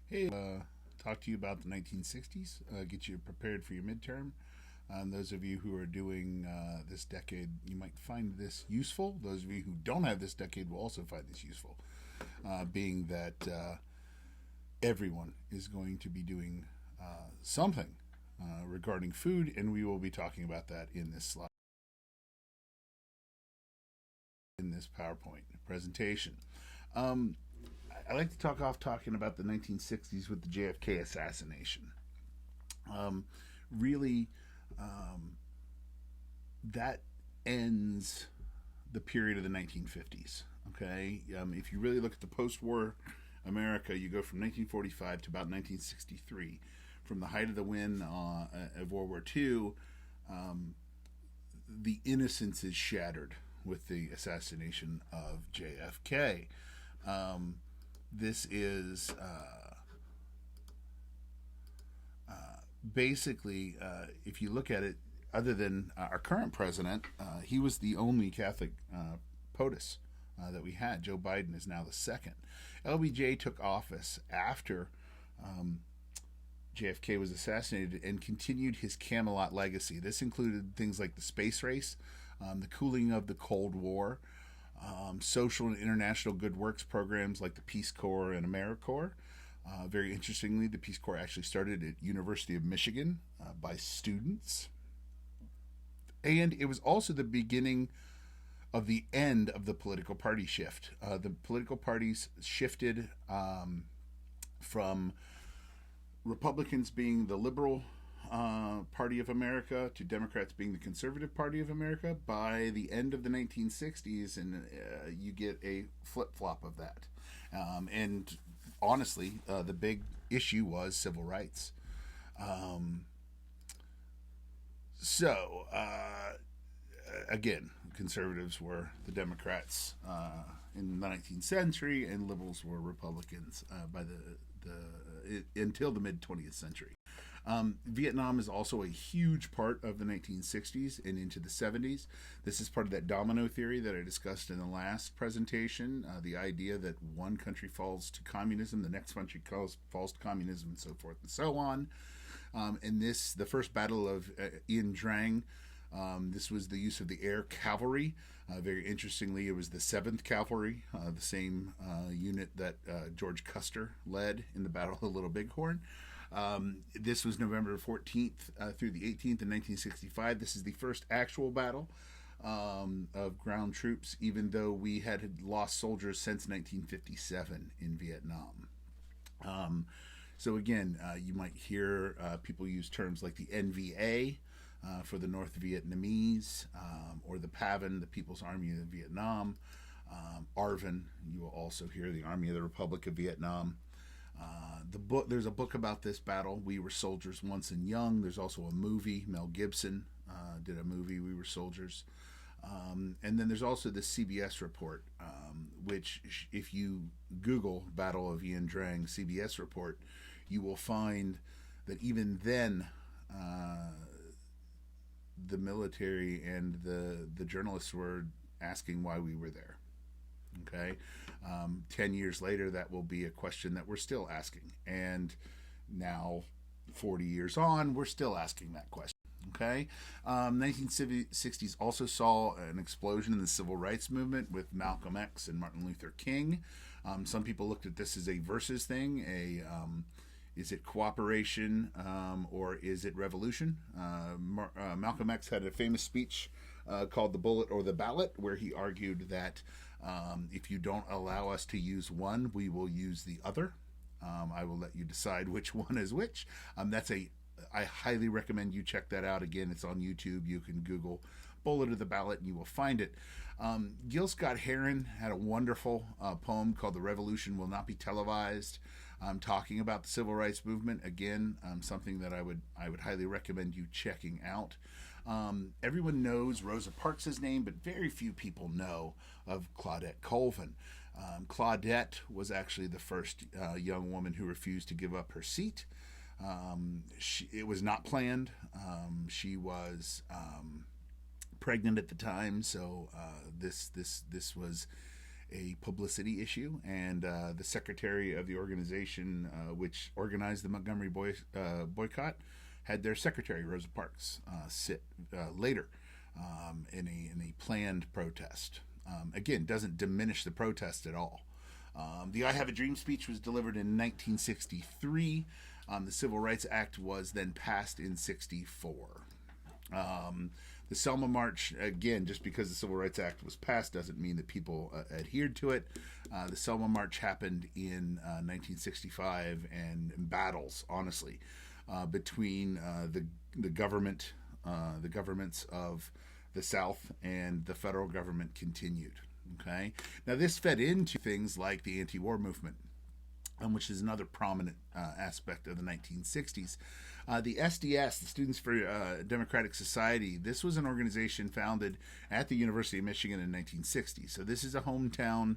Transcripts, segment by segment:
Hey, talk to you about the 1960s, get you prepared for your midterm. Those of you who are doing this decade, you might find this useful. Those of you who don't have this decade will also find this useful, being that everyone is going to be doing something regarding food, and we will be talking about that in this slide, in this PowerPoint presentation. Um, I like to talking about the 1960s with the JFK assassination. Um, really, um, that ends the period of the 1950s. Okay, if you really look at the post-war America, you go from 1945 to about 1963. From the height of the win of World War II, um, the innocence is shattered with the assassination of JFK. Um, this is basically, if you look at it, other than our current president, he was the only Catholic POTUS that we had. Joe Biden is now the second. LBJ took office after JFK was assassinated and continued his Camelot legacy. This included things like the space race, the cooling of the Cold War, social and international good works programs like the Peace Corps and AmeriCorps. Very interestingly, the Peace Corps actually started at University of Michigan by students, and it was also the beginning of the end of the political party shift. The political parties shifted from Republicans being the liberal Party of America to Democrats being the conservative Party of America by the end of the 1960s, and you get a flip flop of that. And honestly, the big issue was civil rights. Um, again, conservatives were the Democrats in the 19th century, and liberals were Republicans by until the mid 20th century. Vietnam is also a huge part of the 1960s and into the 70s. This is part of that domino theory that I discussed in the last presentation. The idea that one country falls to communism, the next country falls to communism, and so forth and so on. And the first battle ofIen Drang, this was the use of the air cavalry. Very interestingly, it was the 7th Cavalry, the same unit that George Custer led in the Battle of the Little Bighorn. This was November 14th through the 18th in 1965. This is the first actual battle of ground troops, even though we had lost soldiers since 1957 in Vietnam. So again, you might hear people use terms like the NVA for the North Vietnamese, or the PAVN, the People's Army of Vietnam. ARVN, you will also hear the Army of the Republic of Vietnam. There's a book about this battle, We Were Soldiers Once and Young. There's also a movie. Mel Gibson did a movie, We Were Soldiers. And then there's also the CBS report, which if you Google Battle ofIen Drang CBS report, you will find that even then the military and the journalists were asking why we were there. Okay, 10 years later, that will be a question that we're still asking, and now 40 years on, we're still asking that question. Okay, 1960s also saw an explosion in the civil rights movement with Malcolm X and Martin Luther King. Some people looked at this as a versus thing, is it cooperation or is it revolution? Malcolm X had a famous speech called The Bullet or the Ballot, where he argued that if you don't allow us to use one, we will use the other. I will let you decide which one is which. I highly recommend you check that out. Again, it's on YouTube. You can Google Bullet or the Ballot and you will find it. Gil Scott Heron had a wonderful poem called The Revolution Will Not Be Televised, talking about the civil rights movement. Again, something that I would highly recommend you checking out. Everyone knows Rosa Parks' name, but very few people know of Claudette Colvin. Claudette was actually the first young woman who refused to give up her seat. It was not planned. She was pregnant at the time, so this was a publicity issue, and the secretary of the organization which organized the Montgomery boycott had their secretary, Rosa Parks, sit later in a planned protest. Again, doesn't diminish the protest at all. The I Have a Dream speech was delivered in 1963. The Civil Rights Act was then passed in 64. The Selma March, again, just because the Civil Rights Act was passed doesn't mean that people adhered to it. The Selma March happened in 1965, and battles, honestly, between the governments of the South and the federal government continued. Okay, now this fed into things like the anti-war movement, which is another prominent aspect of the 1960s. The SDS, the Students for Democratic Society, this was an organization founded at the University of Michigan in 1960. So this is a hometown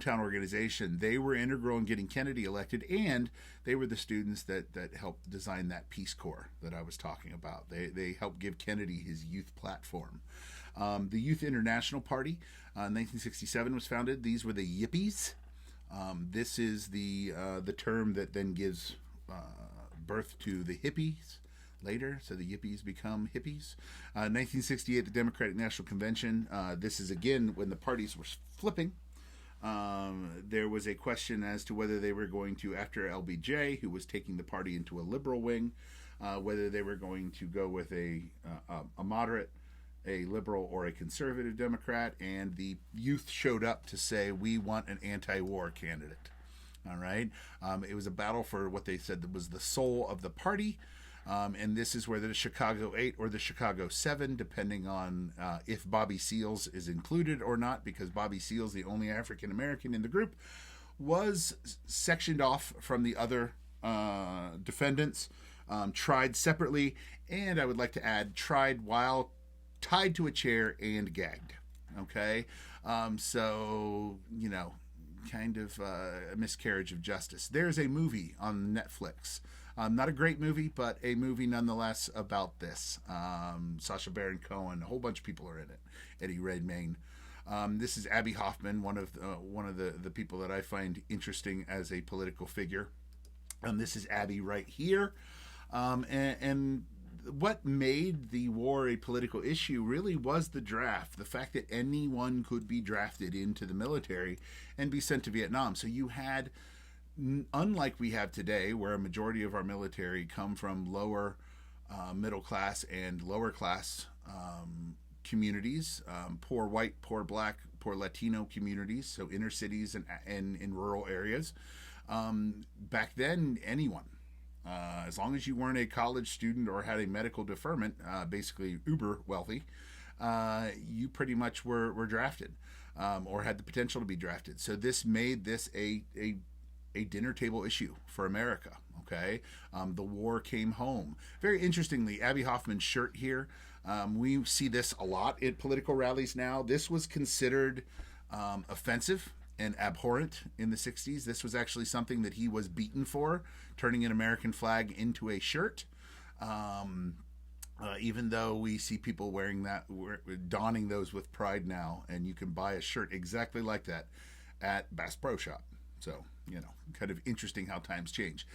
organization. They were integral in getting Kennedy elected, and they were the students that helped design that Peace Corps that I was talking about. They helped give Kennedy his youth platform. The Youth International Party, in 1967, was founded. These were the Yippies. This is the term that then gives birth to the hippies later. So the Yippies become hippies. 1968, the Democratic National Convention. This is, again, when the parties were flipping. There was a question as to whether they were going to, after LBJ, who was taking the party into a liberal wing, whether they were going to go with a moderate, a liberal, or a conservative Democrat, and the youth showed up to say, we want an anti-war candidate. All right. It was a battle for what they said was the soul of the party. And this is where the Chicago 8 or the Chicago 7, depending on if Bobby Seals is included or not, because Bobby Seals, the only African American in the group, was sectioned off from the other defendants, tried separately, and I would like to add, tried while tied to a chair and gagged. Okay? So, kind of a miscarriage of justice. There's a movie on Netflix. Not a great movie, but a movie nonetheless about this. Sacha Baron Cohen, a whole bunch of people are in it. Eddie Redmayne. This is Abby Hoffman, one of the people that I find interesting as a political figure. This is Abby right here. And what made the war a political issue really was the draft. The fact that anyone could be drafted into the military and be sent to Vietnam. So you had, unlike we have today, where a majority of our military come from lower middle class and lower class communities, poor white, poor black, poor Latino communities, so inner cities and in rural areas. Back then, anyone, as long as you weren't a college student or had a medical deferment, basically uber wealthy, you pretty much were drafted or had the potential to be drafted. So this made this a dinner table issue for America. Okay, the war came home. Very interestingly, Abby Hoffman's shirt here, we see this a lot at political rallies now. This was considered offensive and abhorrent in the 60s. This was actually something that he was beaten for, turning an American flag into a shirt. Even though we see people wearing that, donning those with pride now, and you can buy a shirt exactly like that at Bass Pro Shop. So, kind of interesting how times change.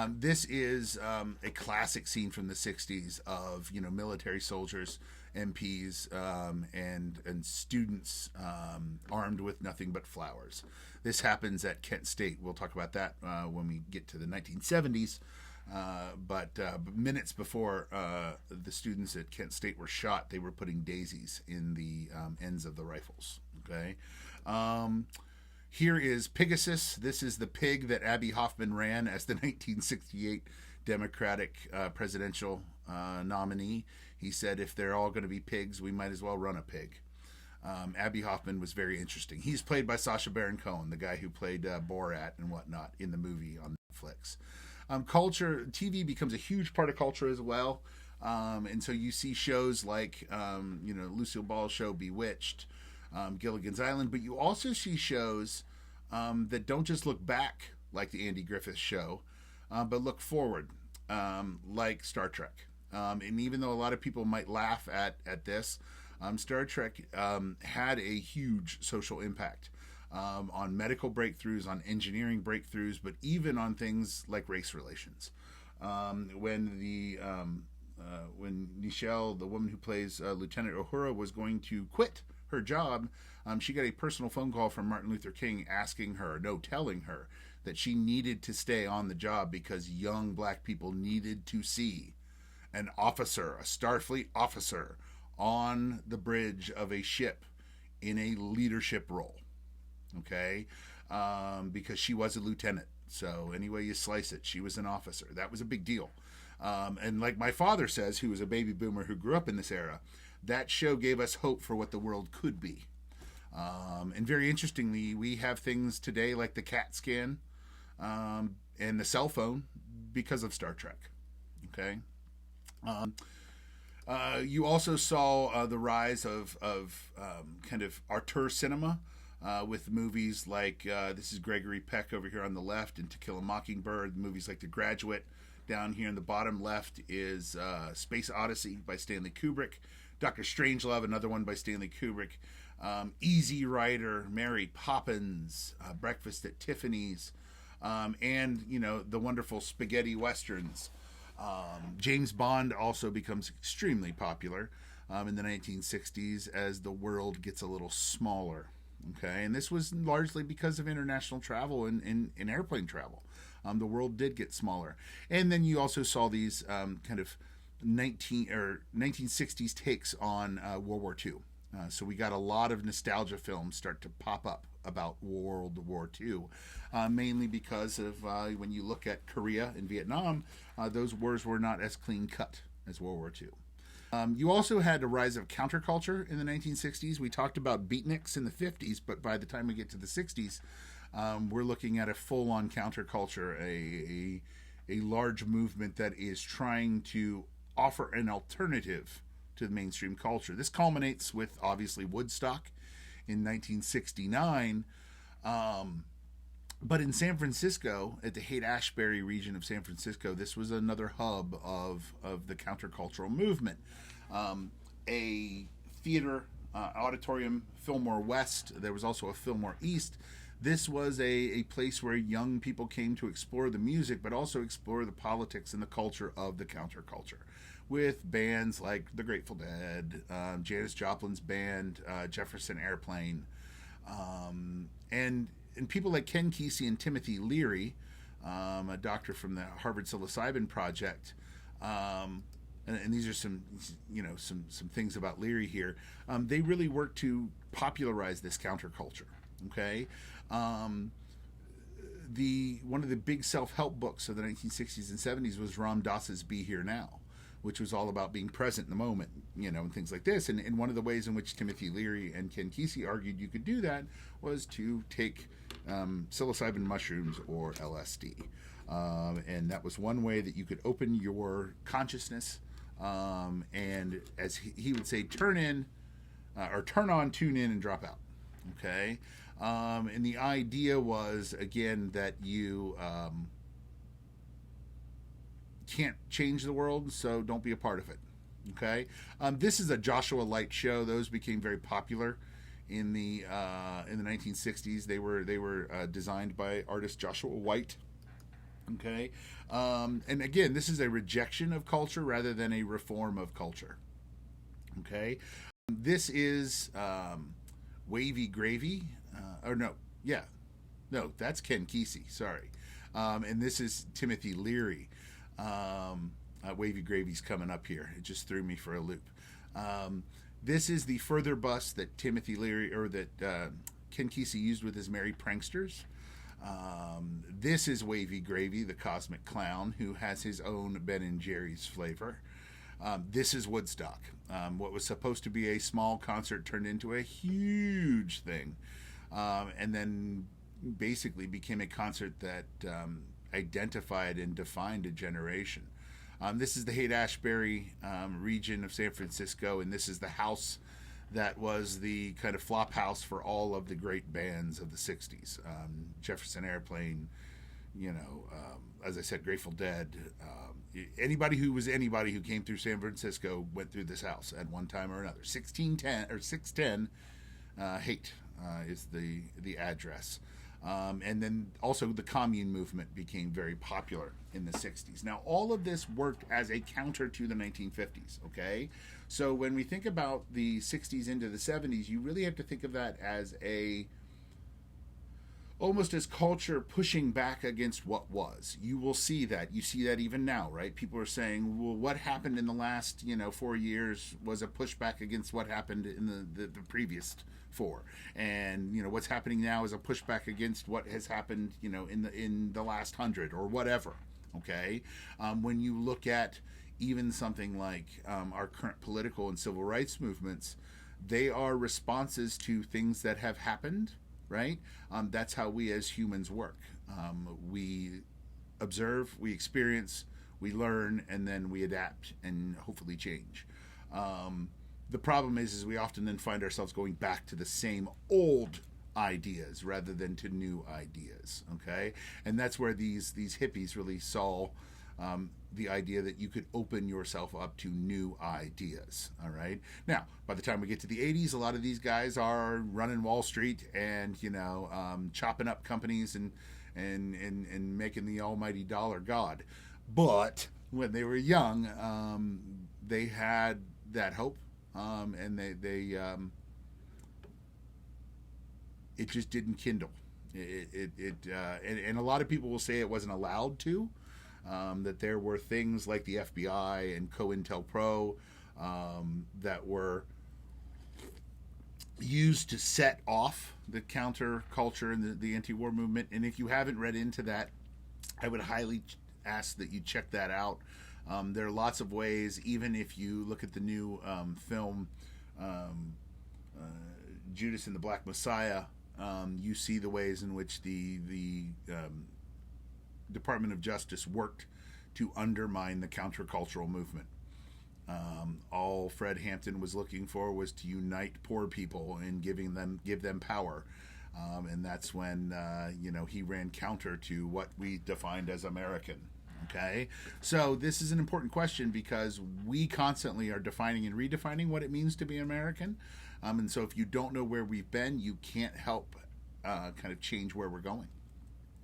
This is a classic scene from the 60s of, military soldiers, MPs, and students armed with nothing but flowers. This happens at Kent State. We'll talk about that when we get to the 1970s. But minutes before the students at Kent State were shot, they were putting daisies in the ends of the rifles. Okay. Here is Pegasus. This is the pig that Abby Hoffman ran as the 1968 Democratic presidential nominee. He said, if they're all going to be pigs, we might as well run a pig. Abby Hoffman was very interesting. He's played by Sacha Baron Cohen, the guy who played Borat and whatnot in the movie on Netflix. Culture, TV becomes a huge part of culture as well. And so you see shows like, Lucille Ball's show Bewitched, Gilligan's Island, but you also see shows that don't just look back like the Andy Griffith Show, but look forward, like Star Trek. And even though a lot of people might laugh at this, Star Trek had a huge social impact on medical breakthroughs, on engineering breakthroughs, but even on things like race relations. When Nichelle, the woman who plays Lieutenant Uhura, was going to quit her job, she got a personal phone call from Martin Luther King telling her that she needed to stay on the job because young black people needed to see an officer, a Starfleet officer, on the bridge of a ship in a leadership role. Okay? Because she was a lieutenant. So any way you slice it, she was an officer. That was a big deal. And like my father says, who was a baby boomer who grew up in this era, that show gave us hope for what the world could be. And very interestingly, we have things today like the CAT scan and the cell phone because of Star Trek. Okay. You also saw the rise of kind of auteur cinema with movies like this is Gregory Peck over here on the left, and To Kill a Mockingbird. Movies like The Graduate. Down here in the bottom left is Space Odyssey by Stanley Kubrick. Dr. Strangelove, another one by Stanley Kubrick. Easy Rider, Mary Poppins, Breakfast at Tiffany's, and the wonderful spaghetti westerns. James Bond also becomes extremely popular in the 1960s as the world gets a little smaller. Okay, and this was largely because of international travel and airplane travel. The world did get smaller, and then you also saw these kind of 1960s takes on World War II. So we got a lot of nostalgia films start to pop up about World War II, mainly because of when you look at Korea and Vietnam, those wars were not as clean cut as World War II. You also had a rise of counterculture in the 1960s. We talked about beatniks in the 50s, but by the time we get to the 60s, we're looking at a full-on counterculture, a large movement that is trying to offer an alternative to the mainstream culture. This culminates with, obviously, Woodstock in 1969. But in San Francisco, at the Haight-Ashbury region of San Francisco, this was another hub of the countercultural movement. A theater, auditorium, Fillmore West. There was also a Fillmore East. This was a place where young people came to explore the music, but also explore the politics and the culture of the counterculture, with bands like the Grateful Dead, Janis Joplin's band, Jefferson Airplane, and people like Ken Kesey and Timothy Leary, a doctor from the Harvard Psilocybin Project. And these are some things about Leary here. They really worked to popularize this counterculture. Okay, one of the big self-help books of the 1960s and 70s was Ram Dass's "Be Here Now," which was all about being present in the moment, and things like this. And one of the ways in which Timothy Leary and Ken Kesey argued you could do that was to take psilocybin mushrooms or LSD. And that was one way that you could open your consciousness. And as he would say, turn on, tune in, and drop out. Okay. And the idea was, again, that you can't change the world, so don't be a part of it. Okay. This is a Joshua Light show. Those became very popular in the 1960s. They were designed by artist Joshua White. Okay. And again, this is a rejection of culture rather than a reform of culture. Okay. This is Wavy Gravy. That's Ken Kesey. Sorry. And this is Timothy Leary. Wavy Gravy's coming up here. It just threw me for a loop. This is the further bus that Timothy Leary, or that Ken Kesey used with his Merry Pranksters. This is Wavy Gravy, the cosmic clown, who has his own Ben and Jerry's flavor. This is Woodstock. What was supposed to be a small concert turned into a huge thing, and then basically became a concert that identified and defined a generation. This is the Haight-Ashbury region of San Francisco, and this is the house that was the kind of flop house for all of the great bands of the 60s. Jefferson Airplane, as I said, Grateful Dead. Anybody who came through San Francisco went through this house at one time or another. 1610 or 610 Haight is the address. And then also the commune movement became very popular in the 60s. Now, all of this worked as a counter to the 1950s, okay? So when we think about the 60s into the 70s, you really have to think of that as almost as culture pushing back against what was. You will see that. You see that even now, right? People are saying, well, what happened in the last, 4 years was a pushback against what happened in the previous 4. And, what's happening now is a pushback against what has happened, in the last 100 or whatever, okay? When you look at even something like our current political and civil rights movements, they are responses to things that have happened, right? That's how we as humans work. We observe, we experience, we learn, and then we adapt and hopefully change. The problem is we often then find ourselves going back to the same old ideas rather than to new ideas, okay? And that's where these hippies really saw the idea that you could open yourself up to new ideas, all right? Now, by the time we get to the 80s, a lot of these guys are running Wall Street and, chopping up companies and making the almighty dollar god. But when they were young, they had that hope, and they it just didn't kindle. And a lot of people will say it wasn't allowed to. That there were things like the FBI and COINTELPRO that were used to set off the counterculture and the anti-war movement. And if you haven't read into that, I would highly ask that you check that out. There are lots of ways, even if you look at the new film Judas and the Black Messiah, you see the ways in which the Department of Justice worked to undermine the countercultural movement. All Fred Hampton was looking for was to unite poor people and give them power, and that's when he ran counter to what we defined as American. Okay, so this is an important question because we constantly are defining and redefining what it means to be American, and so if you don't know where we've been, you can't help kind of change where we're going.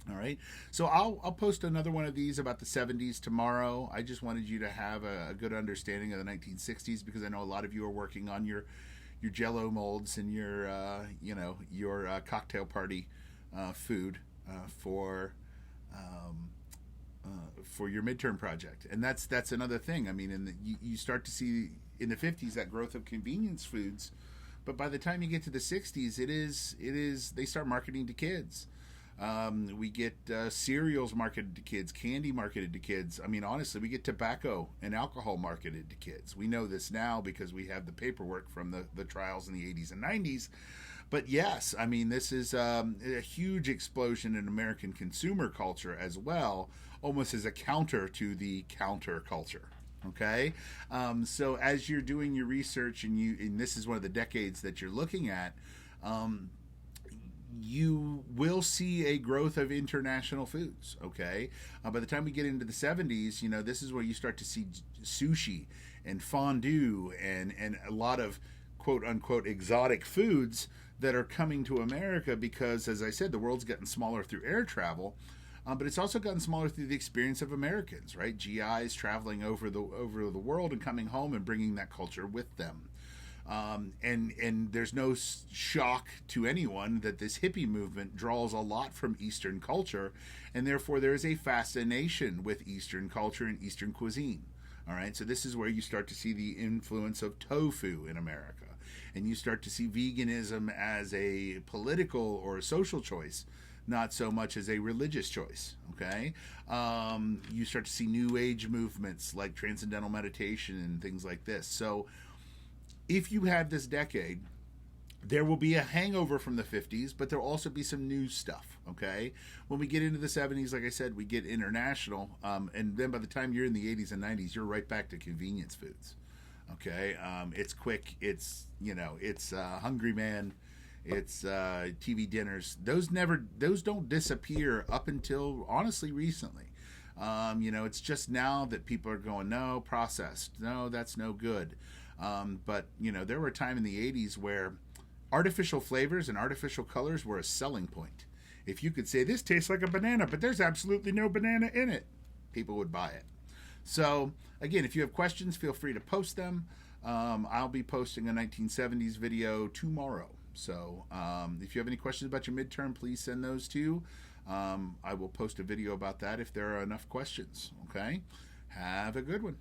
All right, so I'll post another one of these about the 70s tomorrow. I just wanted you to have a good understanding of the 1960s because I know a lot of you are working on your Jell-O molds and your cocktail party food for your midterm project, and that's another thing. I mean, you start to see in the 50s that growth of convenience foods, but by the time you get to the 60s, it is they start marketing to kids. We get cereals marketed to kids, candy marketed to kids. I mean, honestly, we get tobacco and alcohol marketed to kids. We know this now because we have the paperwork from the trials in the 80s and 90s. But yes, I mean, this is a huge explosion in American consumer culture as well, almost as a counter to the counterculture. Okay, so as you're doing your research and this is one of the decades that you're looking at, you will see a growth of international foods, okay? By the time we get into the 70s, this is where you start to see sushi and fondue and a lot of quote-unquote exotic foods that are coming to America because, as I said, the world's gotten smaller through air travel, but it's also gotten smaller through the experience of Americans, right? GIs traveling over the world and coming home and bringing that culture with them. And there's no shock to anyone that this hippie movement draws a lot from Eastern culture, and therefore there is a fascination with Eastern culture and Eastern cuisine. All right, so this is where you start to see the influence of tofu in America, and you start to see veganism as a political or a social choice, not so much as a religious choice, okay? You start to see new age movements like transcendental meditation and things like this. So if you have this decade, there will be a hangover from the 50s, but there will also be some new stuff, okay? When we get into the 70s, like I said, we get international, and then by the time you're in the 80s and 90s, you're right back to convenience foods, okay? It's quick, it's Hungry Man, it's TV dinners. Those don't disappear up until honestly recently. It's just now that people are going, no, processed, no, that's no good. But there were a time in the 80s where artificial flavors and artificial colors were a selling point. If you could say this tastes like a banana, but there's absolutely no banana in it, people would buy it. So again, if you have questions, feel free to post them. I'll be posting a 1970s video tomorrow. So if you have any questions about your midterm, please send those to. I will post a video about that if there are enough questions. Okay? Have a good one.